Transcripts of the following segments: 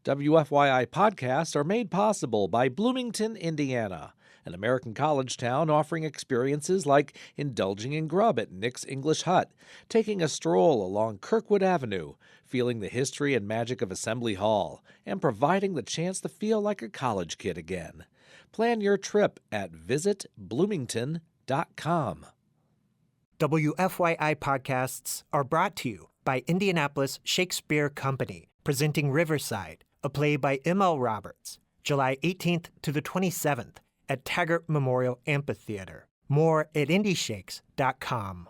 WFYI podcasts are made possible by Bloomington, Indiana, an American college town offering experiences like indulging in grub at Nick's English Hut, taking a stroll along Kirkwood Avenue, feeling the history and magic of Assembly Hall, and providing the chance to feel like a college kid again. Plan your trip at visitbloomington.com. WFYI podcasts are brought to you by Indianapolis Shakespeare Company, presenting Riverside, a play by M.L. Roberts, July 18th to the 27th at Taggart Memorial Amphitheater. More at indieshakes.com.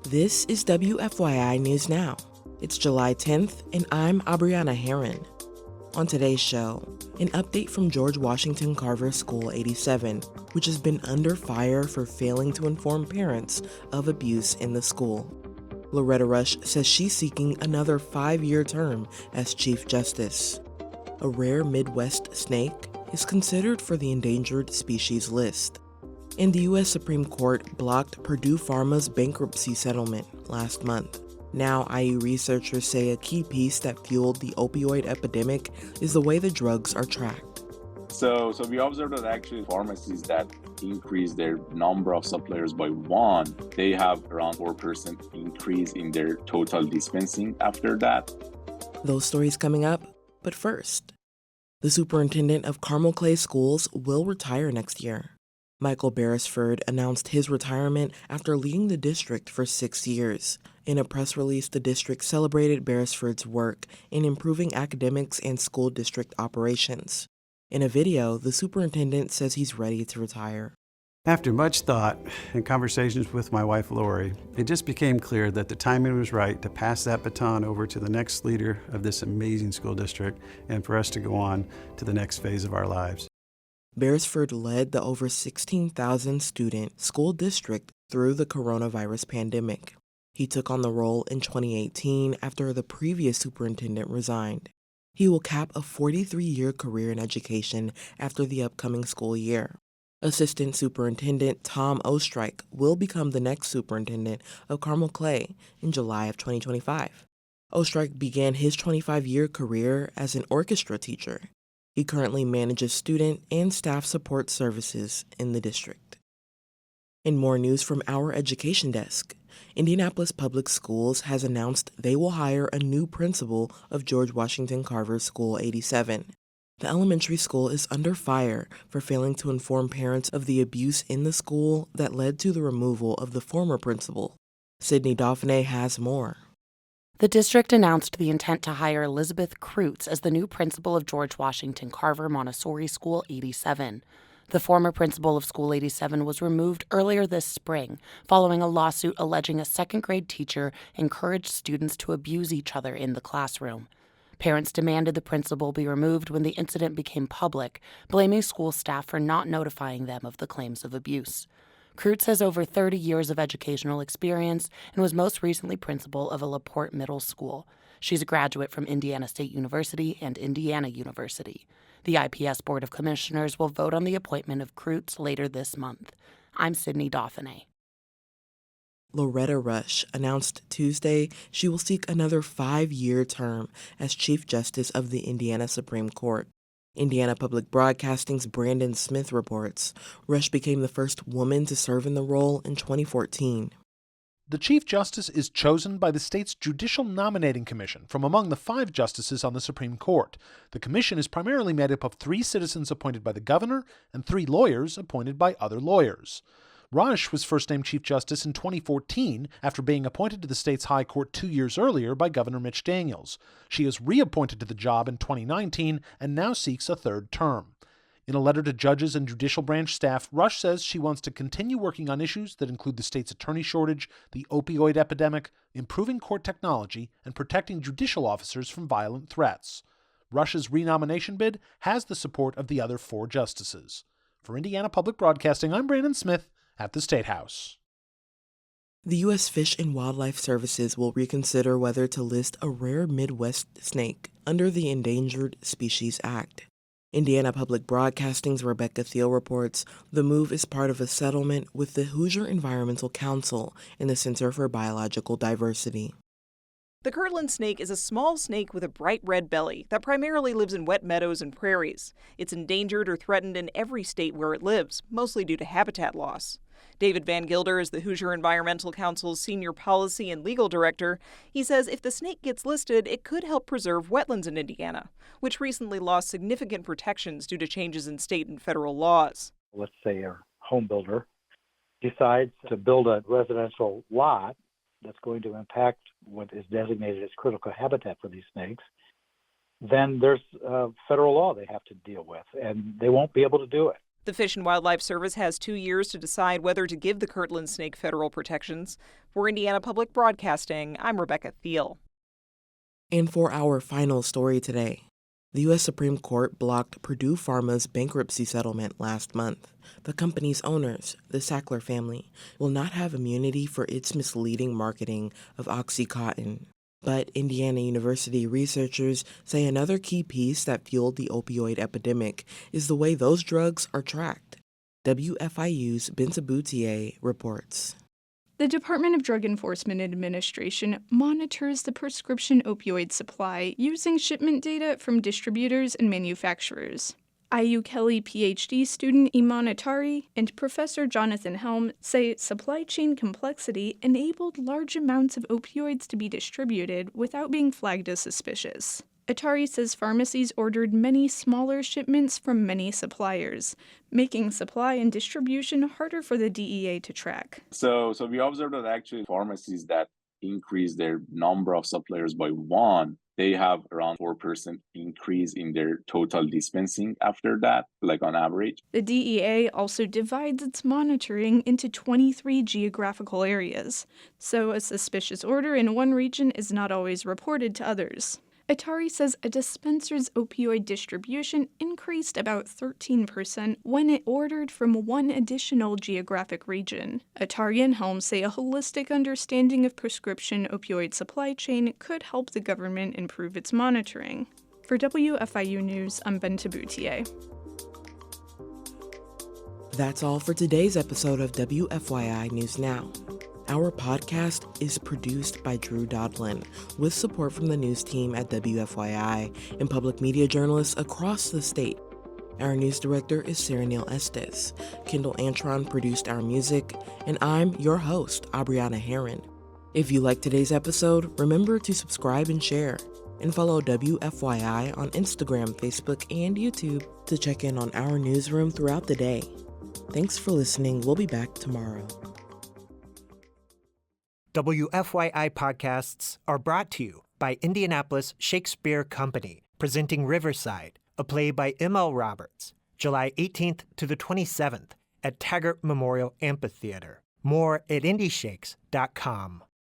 This is WFYI News Now. It's July 10th, and I'm Abriana Herron. On today's show, an update from George Washington Carver School 87, which has been under fire for failing to inform parents of abuse in the school. Loretta Rush says she's seeking another 5-year term as Chief Justice. A rare Midwest snake is considered for the endangered species list. And the U.S. Supreme Court blocked Purdue Pharma's bankruptcy settlement last month. Now, IU researchers say a key piece that fueled the opioid epidemic is the way the drugs are tracked. So we observed that actually pharmacies that increase their number of suppliers by 1, they have around 4% increase in their total dispensing after that. Those stories coming up, but first, the superintendent of Carmel Clay Schools will retire next year. Michael Beresford announced his retirement after leading the district for 6 years. In a press release, the district celebrated Beresford's work in improving academics and school district operations. In a video, the superintendent says he's ready to retire. After much thought and conversations with my wife, Lori, it just became clear that the timing was right to pass that baton over to the next leader of this amazing school district and for us to go on to the next phase of our lives. Beresford led the over 16,000 student school district through the coronavirus pandemic. He took on the role in 2018 after the previous superintendent resigned. He will cap a 43-year career in education after the upcoming school year. Assistant Superintendent Tom Ostrike will become the next superintendent of Carmel Clay in July of 2025. Ostrike began his 25-year career as an orchestra teacher. He currently manages student and staff support services in the district. In more news from our education desk, Indianapolis Public Schools has announced they will hire a new principal of George Washington Carver School 87. The elementary school is under fire for failing to inform parents of the abuse in the school that led to the removal of the former principal. Sydney Dauphiné has more. The district announced the intent to hire Elizabeth Kreutz as the new principal of George Washington Carver Montessori School 87. The former principal of School 87 was removed earlier this spring following a lawsuit alleging a second-grade teacher encouraged students to abuse each other in the classroom. Parents demanded the principal be removed when the incident became public, blaming school staff for not notifying them of the claims of abuse. Kreutz has over 30 years of educational experience and was most recently principal of a LaPorte Middle School. She's a graduate from Indiana State University and Indiana University. The IPS Board of Commissioners will vote on the appointment of Kreutz later this month. I'm Sydney Dauphiné. Loretta Rush announced Tuesday she will seek another 5-year term as Chief Justice of the Indiana Supreme Court. Indiana Public Broadcasting's Brandon Smith reports Rush became the first woman to serve in the role in 2014. The Chief Justice is chosen by the state's Judicial Nominating Commission from among the 5 justices on the Supreme Court. The commission is primarily made up of 3 citizens appointed by the governor and 3 lawyers appointed by other lawyers. Rush was first named Chief Justice in 2014 after being appointed to the state's High Court 2 years earlier by Governor Mitch Daniels. She is reappointed to the job in 2019 and now seeks a 3rd term. In a letter to judges and judicial branch staff, Rush says she wants to continue working on issues that include the state's attorney shortage, the opioid epidemic, improving court technology, and protecting judicial officers from violent threats. Rush's renomination bid has the support of the other 4 justices. For Indiana Public Broadcasting, I'm Brandon Smith at the State House. The U.S. Fish and Wildlife Services will reconsider whether to list a rare Midwest snake under the Endangered Species Act. Indiana Public Broadcasting's Rebecca Thiel reports the move is part of a settlement with the Hoosier Environmental Council and the Center for Biological Diversity. The Kirtland snake is a small snake with a bright red belly that primarily lives in wet meadows and prairies. It's endangered or threatened in every state where it lives, mostly due to habitat loss. David Van Gilder is the Hoosier Environmental Council's Senior Policy and Legal Director. He says if the snake gets listed, it could help preserve wetlands in Indiana, which recently lost significant protections due to changes in state and federal laws. Let's say a home builder decides to build a residential lot that's going to impact what is designated as critical habitat for these snakes, then there's federal law they have to deal with, and they won't be able to do it. The Fish and Wildlife Service has 2 years to decide whether to give the Kirtland snake federal protections. For Indiana Public Broadcasting, I'm Rebecca Thiel. And for our final story today, the U.S. Supreme Court blocked Purdue Pharma's bankruptcy settlement last month. The company's owners, the Sackler family, will not have immunity for its misleading marketing of OxyContin. But Indiana University researchers say another key piece that fueled the opioid epidemic is the way those drugs are tracked. WFIU's Binta Boutier reports. The Department of Drug Enforcement Administration monitors the prescription opioid supply using shipment data from distributors and manufacturers. IU Kelly PhD student Iman Atari and Professor Jonathan Helm say supply chain complexity enabled large amounts of opioids to be distributed without being flagged as suspicious. Atari says pharmacies ordered many smaller shipments from many suppliers, making supply and distribution harder for the DEA to track. So we observed that actually pharmacies that increase their number of suppliers by one, they have around 4% increase in their total dispensing after that, like on average. The DEA also divides its monitoring into 23 geographical areas, so a suspicious order in one region is not always reported to others. Atari says a dispenser's opioid distribution increased about 13% when it ordered from one additional geographic region. Atari and Helm say a holistic understanding of prescription opioid supply chain could help the government improve its monitoring. For WFIU News, I'm Binta Boutier. That's all for today's episode of WFYI News Now. Our podcast is produced by Drew Daudelin with support from the news team at WFYI and public media journalists across the state. Our news director is Sarah Neal-Estes. Kendall Antron produced our music, and I'm your host, Abriana Herron. If you like today's episode, remember to subscribe and share, and follow WFYI on Instagram, Facebook, and YouTube to check in on our newsroom throughout the day. Thanks for listening. We'll be back tomorrow. WFYI podcasts are brought to you by Indianapolis Shakespeare Company, presenting Riverside, a play by M.L. Roberts, July 18th to the 27th at Taggart Memorial Amphitheater. More at IndyShakes.com.